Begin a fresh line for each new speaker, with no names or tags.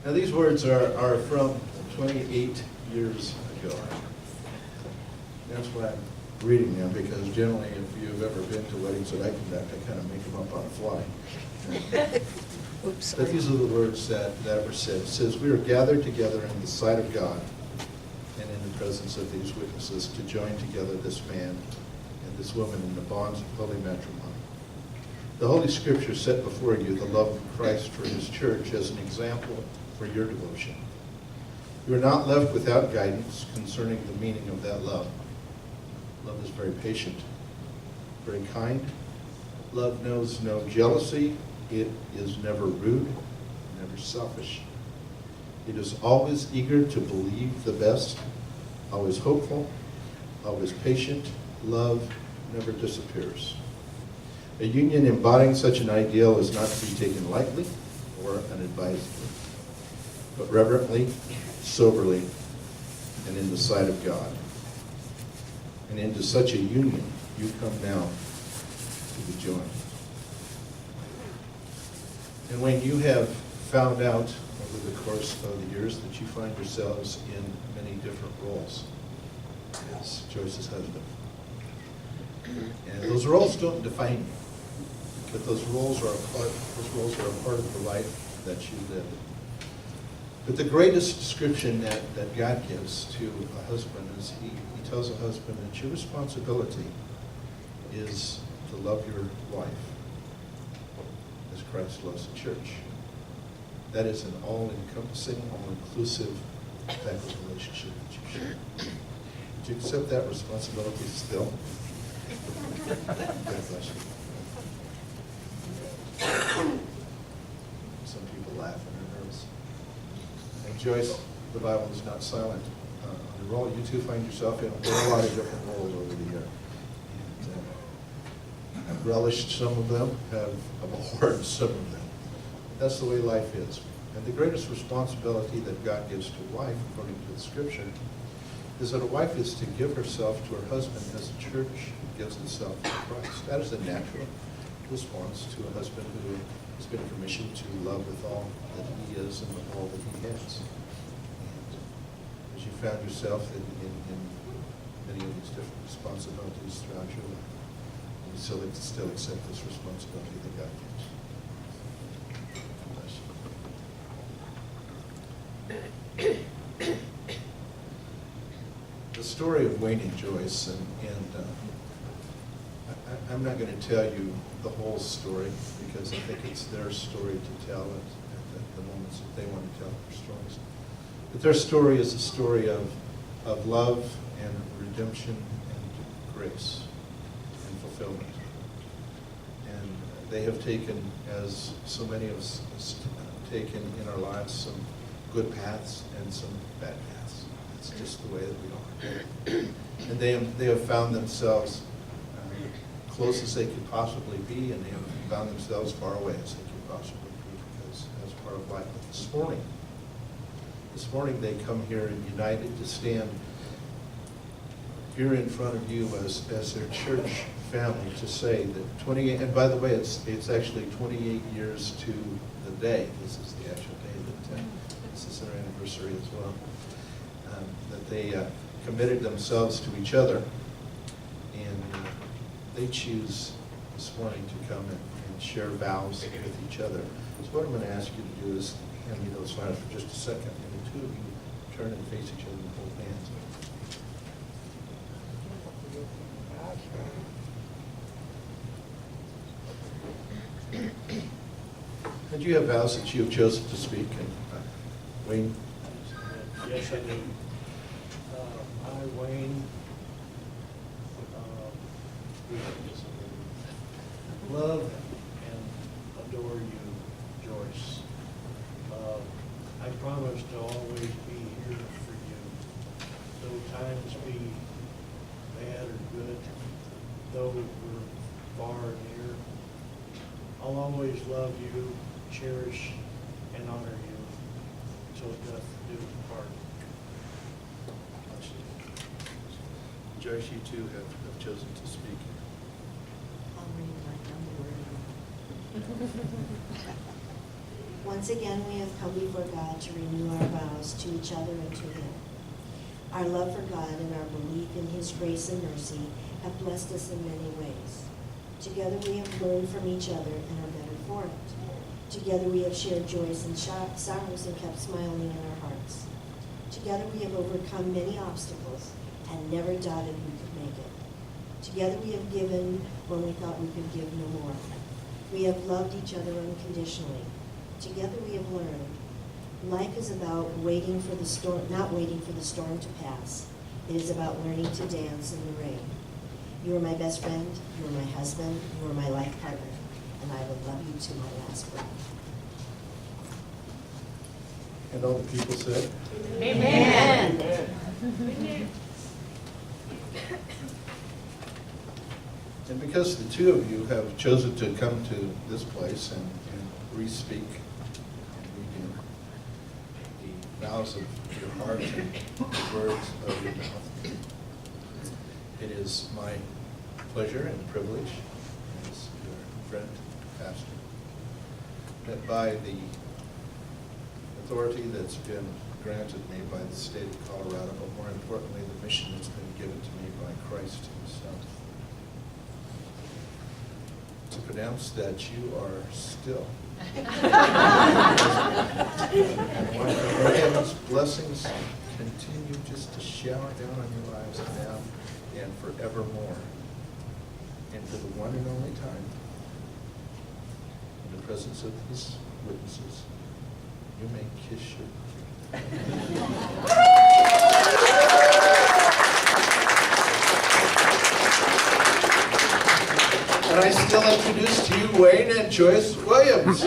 Now these words are from 28 years ago. That's why I'm reading them, because generally if you've ever been to weddings that I conduct, I kind of make them up on the fly.
Oops.
But these are the words that were said. It says, "We are gathered together in the sight of God and in the presence of these witnesses to join together this man and this woman in the bonds of holy matrimony. The Holy Scripture set before you the love of Christ for his church as an example for your devotion. You are not left without guidance concerning the meaning of that love. Love is very patient, very kind. Love knows no jealousy. It is never rude, never selfish. It is always eager to believe the best, always hopeful, always patient. Love never disappears. A union embodying such an ideal is not to be taken lightly or unadvisedly, but reverently, soberly, and in the sight of God. And into such a union you come now to be joined." And when you have found out over the course of the years that you find yourselves in many different roles as Joyce's husband, and those roles don't define you, but those roles are a part of the life that you live. But the greatest description that God gives to a husband is he tells a husband that your responsibility is to love your wife as Christ loves the church. That is an all-encompassing, all-inclusive type of relationship that you share. Would you accept that responsibility still? God bless you. Some people laugh and are nervous. And Joyce, the Bible is not silent on the role. You too find yourself in a whole lot of different roles over the year. And I've relished some of them, have abhorred some of them. That's the way life is. And the greatest responsibility that God gives to a wife, according to the Scripture, is that a wife is to give herself to her husband as the church gives itself to Christ. That is the natural response to a husband who has been commissioned to love with all that he is and with all that he has. And as you found yourself in many of these different responsibilities throughout your life, you still accept this responsibility that God gives. Bless you. The story of Wayne and Joyce, and I'm not going to tell you the whole story because I think it's their story to tell at the moments that they want to tell their stories. But their story is a story of love and redemption and grace and fulfillment. And they have taken, as so many of us have taken in our lives, some good paths and some bad paths. It's just the way that we are. And they have found themselves close as they could possibly be, and they have found themselves far away as they could possibly be, because that's part of life. But this morning they come here united to stand here in front of you as their church family to say that 28, and by the way, it's actually 28 years to the day. This is the actual day that this is their anniversary as well. That they committed themselves to each other, and they choose this morning to come and share vows with each other. So what I'm going to ask you to do is hand me those vows for just a second, and the two of you turn and face each other and hold hands. And you have vows that you have chosen to speak, and Wayne?
Yes, I do. I, Wayne, love and adore you, Joyce. I promise to always be here for you. Though times be bad or good, though we're far or near, I'll always love you, cherish, and honor you, till death do part.
Joyce, you too have chosen to speak.
I'll read my number. Once again, we have come before God to renew our vows to each other and to Him. Our love for God and our belief in His grace and mercy have blessed us in many ways. Together we have learned from each other and are better for it. Together we have shared joys and sorrows and kept smiling in our hearts. Together we have overcome many obstacles and never doubted we could make it. Together we have given when we thought we could give no more. We have loved each other unconditionally. Together we have learned life is about waiting for the storm, not waiting for the storm to pass. It is about learning to dance in the rain. You are my best friend, you are my husband, you are my life partner, and I will love you to my last breath.
And all the people said?
Amen.
And because the two of you have chosen to come to this place and re-speak and read the vows of your heart and the words of your mouth, it is my pleasure and privilege as your friend, pastor, that by the authority that's been granted me by the state of Colorado, but more importantly, the mission that's been given to me by Christ Himself, to pronounce that you are still. And why His blessings continue just to shower down on your lives now and forevermore. And for the one and only time, in the presence of His witnesses, you may kiss your And I still introduce to you Wayne and Joyce Williams.